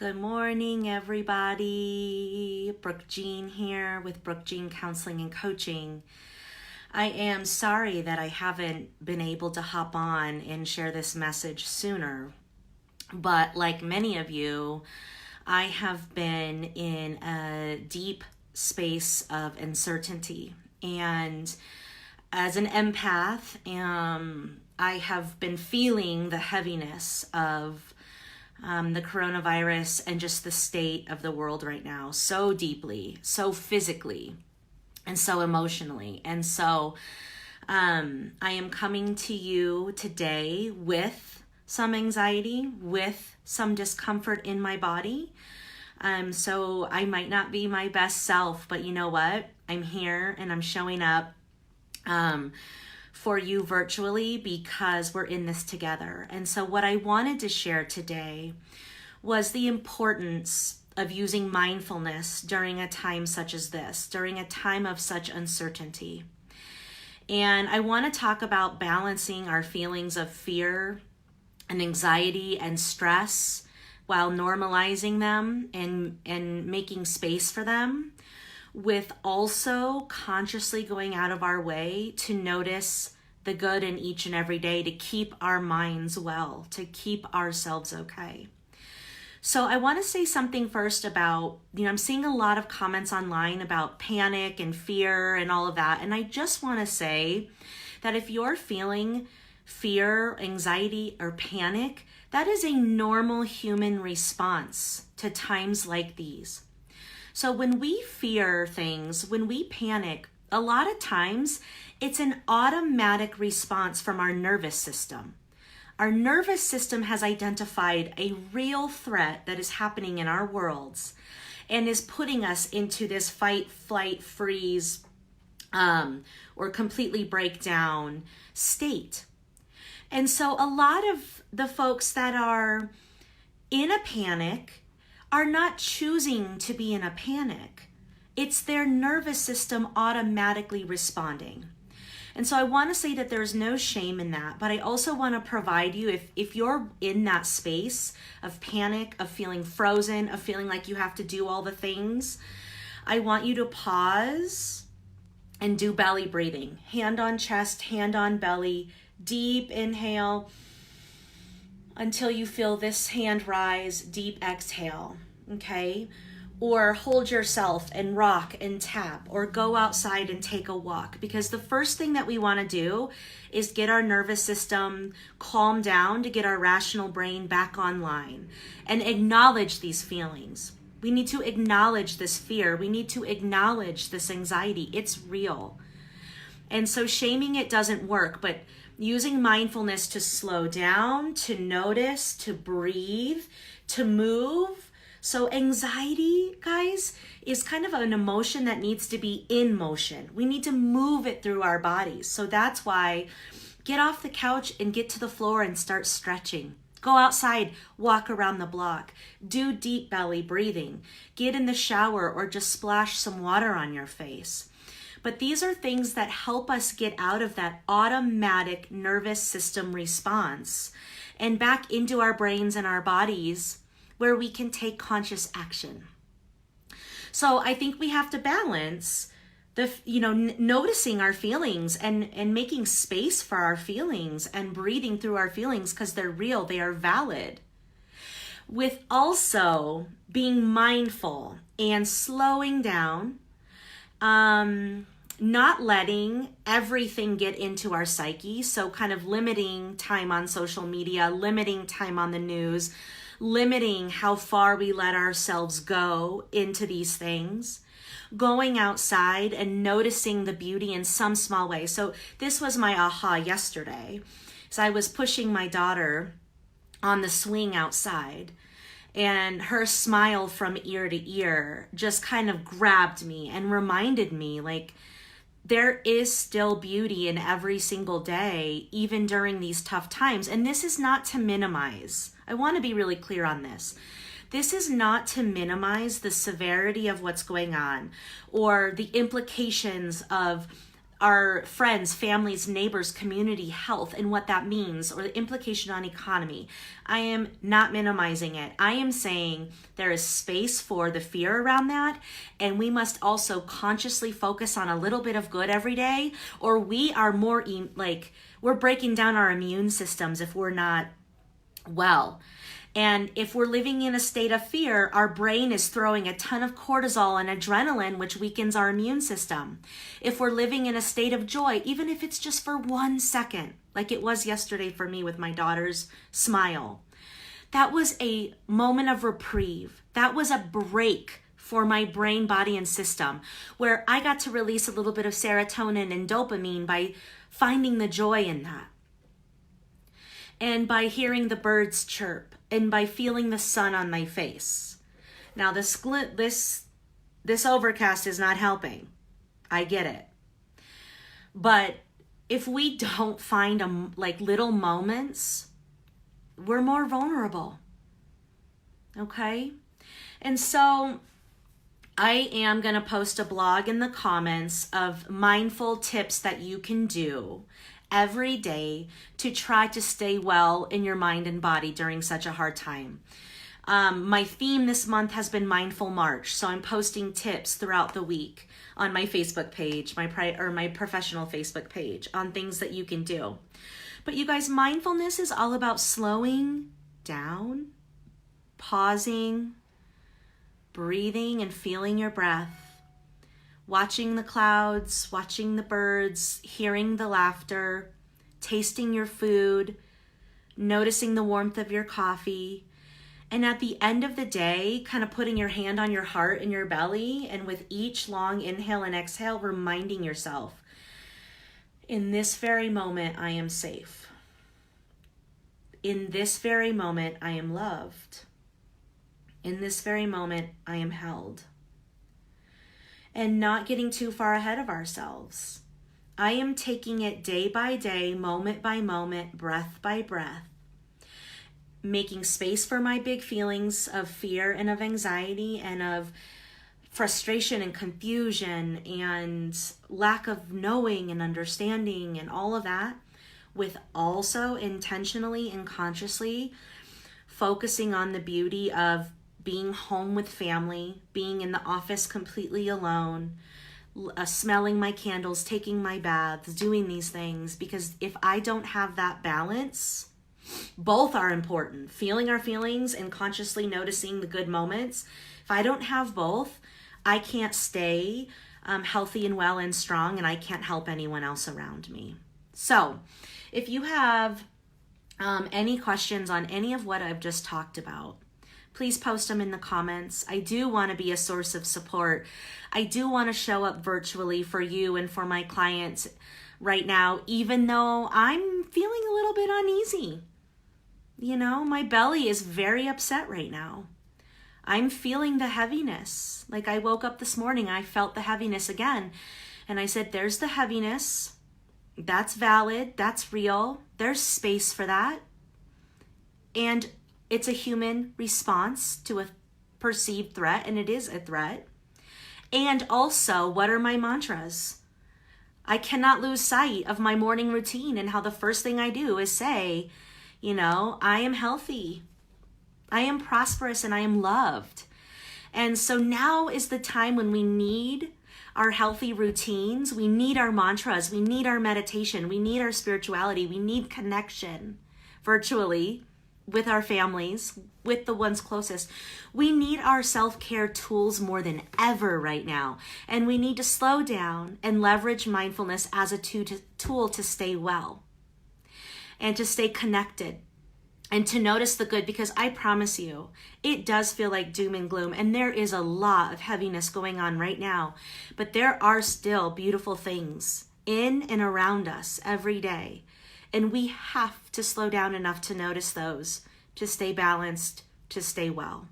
Good morning, everybody. Brooke Jean here with Brooke Jean Counseling and Coaching. I am sorry that I haven't been able to hop on and share this message sooner, but like many of you, I have been in a deep space of uncertainty. And as an empath, I have been feeling the heaviness of the coronavirus and just the state of the world right now so deeply, so physically, and so emotionally. And so I am coming to you today with some anxiety, with some discomfort in my body. So I might not be my best self, but you know what? I'm here and I'm showing up for you virtually because we're in this together. And so what I wanted to share today was the importance of using mindfulness during a time such as this, during a time of such uncertainty. And I want to talk about balancing our feelings of fear and anxiety and stress while normalizing them and making space for them, with also consciously going out of our way to notice the good in each and every day, to keep our minds well, to keep ourselves okay. So I want to say something first about, I'm seeing a lot of comments online about panic and fear and all of that. And I just want to say that if you're feeling fear, anxiety, or panic, that is a normal human response to times like these. So when we fear things, when we panic, a lot of times it's an automatic response from our nervous system. Our nervous system has identified a real threat that is happening in our worlds and is putting us into this fight, flight, freeze, or completely breakdown state. And so a lot of the folks that are in a panic are not choosing to be in a panic. It's their nervous system automatically responding. And so I want to say that there's no shame in that, but I also want to provide you, if you're in that space of panic, of feeling frozen, of feeling like you have to do all the things, I want you to pause and do belly breathing. Hand on chest, hand on belly, deep inhale until you feel this hand rise, deep exhale, okay? Or hold yourself and rock and tap, or go outside and take a walk. Because the first thing that we want to do is get our nervous system calmed down to get our rational brain back online and acknowledge these feelings. We need to acknowledge this fear. We need to acknowledge this anxiety. It's real. And so shaming it doesn't work, but using mindfulness to slow down, to notice, to breathe, to move. So anxiety, guys, is kind of an emotion that needs to be in motion. We need to move it through our bodies. So that's why get off the couch and get to the floor and start stretching. Go outside, walk around the block, do deep belly breathing, get in the shower or just splash some water on your face. But these are things that help us get out of that automatic nervous system response and back into our brains and our bodies, where we can take conscious action. So I think we have to balance noticing our feelings and making space for our feelings and breathing through our feelings because they're real, they are valid, with also being mindful and slowing down, not letting everything get into our psyche. So kind of limiting time on social media, limiting time on the news, limiting how far we let ourselves go into these things, going outside and noticing the beauty in some small way. So this was my aha yesterday. So I was pushing my daughter on the swing outside, and her smile from ear to ear just kind of grabbed me and reminded me, like, there is still beauty in every single day, even during these tough times. And this is not to minimize. I want to be really clear on this. This is not to minimize the severity of what's going on or the implications of our friends, families, neighbors, community, health, and what that means, or the implication on economy. I am not minimizing it. I am saying there is space for the fear around that, and we must also consciously focus on a little bit of good every day, or we are more we're breaking down our immune systems if we're not well. And if we're living in a state of fear, our brain is throwing a ton of cortisol and adrenaline, which weakens our immune system. If we're living in a state of joy, even if it's just for 1 second, like it was yesterday for me with my daughter's smile, that was a moment of reprieve. That was a break for my brain, body, and system, where I got to release a little bit of serotonin and dopamine by finding the joy in that. And by hearing the birds chirp, and by feeling the sun on my face. Now this overcast is not helping. I get it. But if we don't find little moments, we're more vulnerable. Okay? And so I am going to post a blog in the comments of mindful tips that you can do every day to try to stay well in your mind and body during such a hard time. My theme this month has been Mindful March, so I'm posting tips throughout the week on my Facebook page, my professional Facebook page, on things that you can do. But you guys, mindfulness is all about slowing down, pausing, breathing and feeling your breath, watching the clouds, watching the birds, hearing the laughter, tasting your food, noticing the warmth of your coffee, and at the end of the day, kind of putting your hand on your heart and your belly, and with each long inhale and exhale, reminding yourself, in this very moment, I am safe. In this very moment, I am loved. In this very moment, I am held. And not getting too far ahead of ourselves. I am taking it day by day, moment by moment, breath by breath, making space for my big feelings of fear and of anxiety and of frustration and confusion and lack of knowing and understanding and all of that, with also intentionally and consciously focusing on the beauty of being home with family, being in the office completely alone, smelling my candles, taking my baths, doing these things. Because if I don't have that balance, both are important. Feeling our feelings and consciously noticing the good moments. If I don't have both, I can't stay healthy and well and strong, and I can't help anyone else around me. So if you have any questions on any of what I've just talked about, please post them in the comments. I do want to be a source of support. I do want to show up virtually for you and for my clients right now, even though I'm feeling a little bit uneasy. You know, my belly is very upset right now. I'm feeling the heaviness. Like I woke up this morning, I felt the heaviness again. And I said, there's the heaviness. That's valid. That's real. There's space for that. And it's a human response to a perceived threat, and it is a threat. And also, what are my mantras? I cannot lose sight of my morning routine and how the first thing I do is say, you know, I am healthy, I am prosperous, and I am loved. And so now is the time when we need our healthy routines, we need our mantras, we need our meditation, we need our spirituality, we need connection virtually with our families, with the ones closest. We need our self-care tools more than ever right now. And we need to slow down and leverage mindfulness as a tool to stay well and to stay connected and to notice the good, because I promise you, it does feel like doom and gloom, and there is a lot of heaviness going on right now, but there are still beautiful things in and around us every day. And we have to slow down enough to notice those, to stay balanced, to stay well.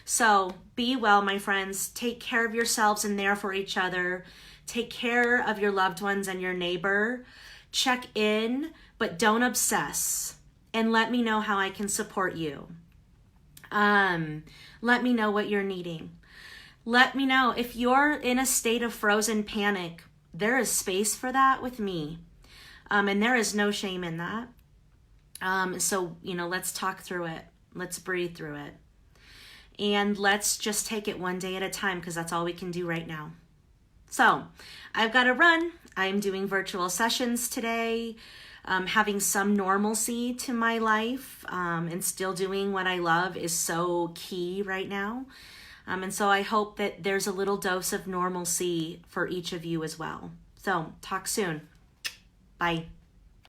So be well, my friends. Take care of yourselves and there for each other. Take care of your loved ones and your neighbor. Check in, but don't obsess. And let me know how I can support you. Let me know what you're needing. Let me know if you're in a state of frozen panic. there is space for that with me. And there is no shame in that. So, let's talk through it. Let's breathe through it. And let's just take it one day at a time, because that's all we can do right now. So I've got to run. I'm doing virtual sessions today, having some normalcy to my life, and still doing what I love is so key right now. And so I hope that there's a little dose of normalcy for each of you as well. So talk soon. Bye.